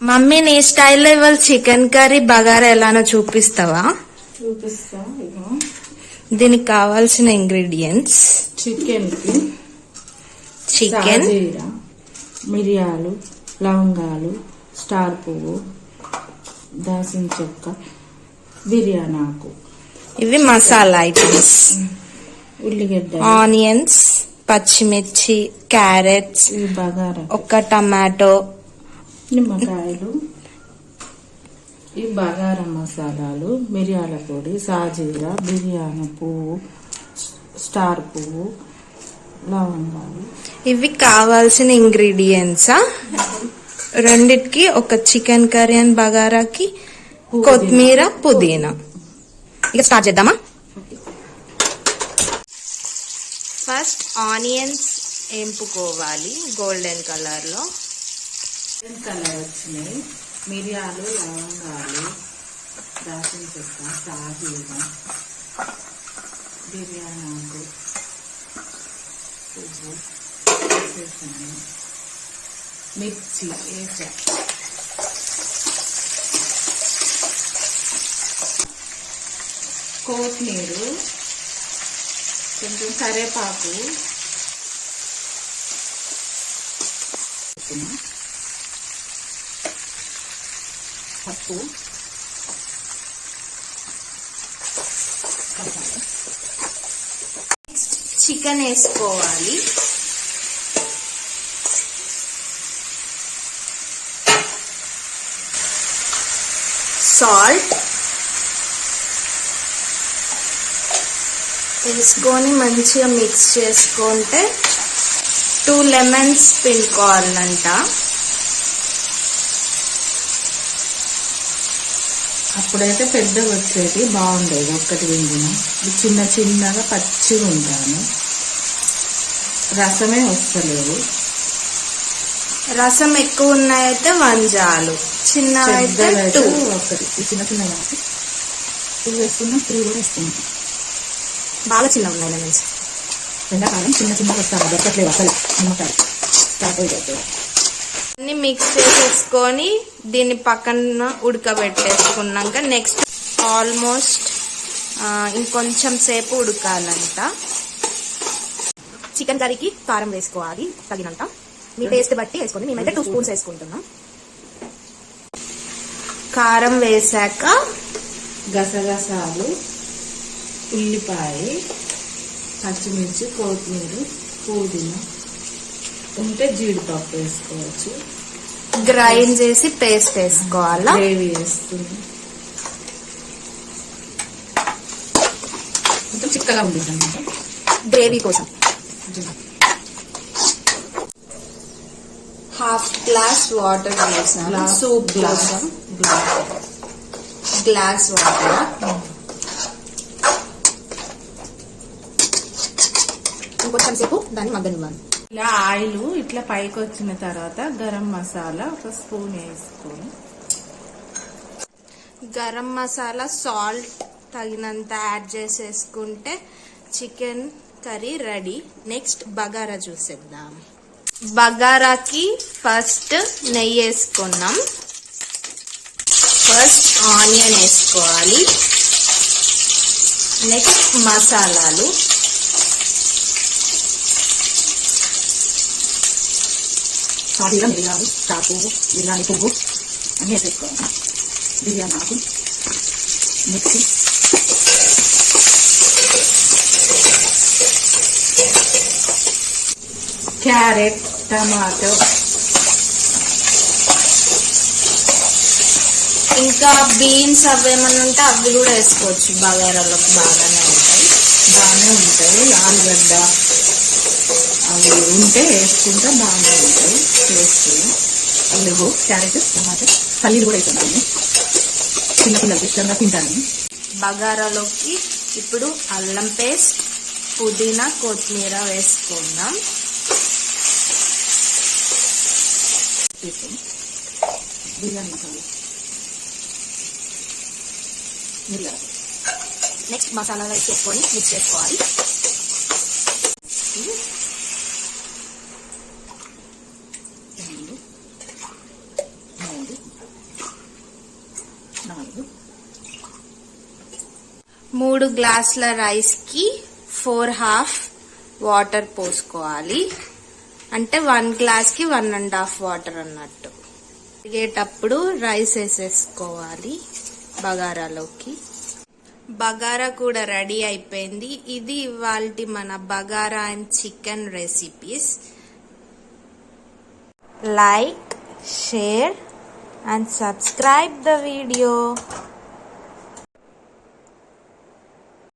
Mummy నీ స్టైల్లో ఇవాళ చికెన్ కర్రీ బగారా ఎలానో చూపిస్తావా? చూపిస్తా. ఇగో దీనికి కావాల్సిన ఇంగ్రీడియంట్స్: చికెన్, మిరియాలు, లవంగాలు, స్టార్ పువ్వు, దాల్చిన చెక్క, బిర్యానీ ఆకు. ఇవి మసాలా ఐటమ్స్. ఉల్లిగడ్డ, ఆనియన్స్, పచ్చిమిర్చి, క్యారెట్స్, బగారా, ఒక టమాటో, నిమ్మకాయలు, ఈ బగారా మసాలాలు, మిరియాల పొడి, సాజీరా, బిర్యానీ పువ్వు, స్టార్ పువ్వు, లవంగాలు. ఇవి కావాల్సిన ఇంగ్రీడియంట్స్. రెండిటికి ఒక చికెన్ కర్రీ అండ్ బగారాకి కొత్తిమీర, పుదీనా. ఇక స్టార్ట్ చేద్దామా? ఫస్ట్ ఆనియన్స్ వేపుకోవాలి గోల్డెన్ కలర్ లో. కలర్ వచ్చినాయి. మిరియాలు, లవంగాలు, దాల్చిన చెక్క, సాజీరా, బిర్యానీ ఆకు, పువ్వు వేసేసాను. మిర్చి వేసా. కొత్తిమీర, కొంచెం కరివేపాకు, పప్పు, చికెన్ వేసుకోవాలి. సాల్ట్ వేసుకొని మంచిగా మిక్స్ చేసుకుంటే 2 లెమన్స్ పిండుకోవాలంట. అప్పుడైతే పెద్దగా వచ్చేది బాగుండేది. ఒక్కటి విండిన చిన్న చిన్నగా పచ్చిగా ఉంటాను. రసమే వస్తలేదు. రసం ఎక్కువ ఉన్నాయైతే 1 చాలు, చిన్న అయితే 2. ఒకటి చిన్న చిన్న 2 వేసుకున్నాం, 3 కూడా వేసుకున్నాం. బాగా చిన్న ఉన్నాయి లెమన్స్. ఎండాకాలం చిన్న చిన్న వస్తాను, దొరకట్లేదు అసలు. నిమ్మకాయ అన్ని మిక్స్ చేసేసుకొని దీన్ని పక్కన ఉడకబెట్టేసుకున్నాక నెక్స్ట్ ఆల్మోస్ట్ ఇంకొంచెం సేపు ఉడకాలంట. చికెన్ కర్రీకి కారం వేసుకోవాలి తగినంత. మీ టేస్ట్ బట్టి వేసుకోండి. మేమైతే 2 స్పూన్స్ వేసుకుంటున్నాం. కారం వేసాక గసగసాలు, ఉల్లిపాయ, పచ్చిమిర్చి, కొత్తిమీర, పుదీనా ఉంటే జీడిపప్పు వేసుకోవచ్చు. గ్రైండ్ చేసి పేస్ట్ వేసుకోవాలా. గ్రేవీ వేస్తుంది. కొంచెం చిక్కగా ఉంటుంది అన్నమాట గ్రేవీ కోసం. 1/2 గ్లాస్ వాటర్ వేసాను. సూప్ కోసం గ్లాస్ వాటర్. ఇంకొంచెం సేపు దాన్ని మగ్గనివ్వాలి. ఇలా ఆయిల్ ఇట్లా పైకి వచ్చిన తర్వాత గరం మసాలా 1 స్పూన్ వేసుకొని, గరం మసాలా, సాల్ట్ తగినంత యాడ్ చేసేసుకుంటే chicken curry ready. Next bagara చూసేద్దాం. బగారాకి ఫస్ట్ నెయ్యి వేసుకున్నాం. ఫస్ట్ ఆనియన్ వేసుకోవాలి. నెక్స్ట్ మసాలాలు. సాజీరా, మిరియాలు, స్టార్ పువ్వు, బిర్యానీ పువ్వు అన్నీ వేసేసుకోవాలి. బిర్యానీ ఆకు, మిర్చి, క్యారెట్, టమాటో, ఇంకా బీన్స్ అవేమన్నా ఉంటే అవి కూడా వేసుకోవచ్చు. బగారాలోకి బాగానే ఉంటాయి. ఆలుగడ్డ అవి ఉంటే వేసుకుంటే బాగానే ఉంటాయి టేస్ట్. అల్లుగు, క్యారెట్, టమాటో, పల్లీలు కూడా వేసుకుంటాను. చిన్నపిల్లలకి ఇష్టంగా తింటాను. బగారాలోకి ఇప్పుడు అల్లం పేస్ట్, పుదీనా, కొత్తిమీర వేసుకుందాం. బిర్యానీ మసాలా, నెక్స్ట్ మసాలా వేసుకొని మిక్స్ చేసుకోవాలి. 3 గ్లాసుల రైస్కి 4.5 వాటర్ పోసుకోవాలి. అంటే 1 గ్లాస్కి 1.5 వాటర్ అన్నట్టు. ఉడికేటప్పుడు రైస్ వేసేసుకోవాలి బగారాలోకి. బగారా కూడా రెడీ అయిపోయింది. ఇది ఇవాల్టి మన bagara and chicken recipes. Like, share and subscribe the video.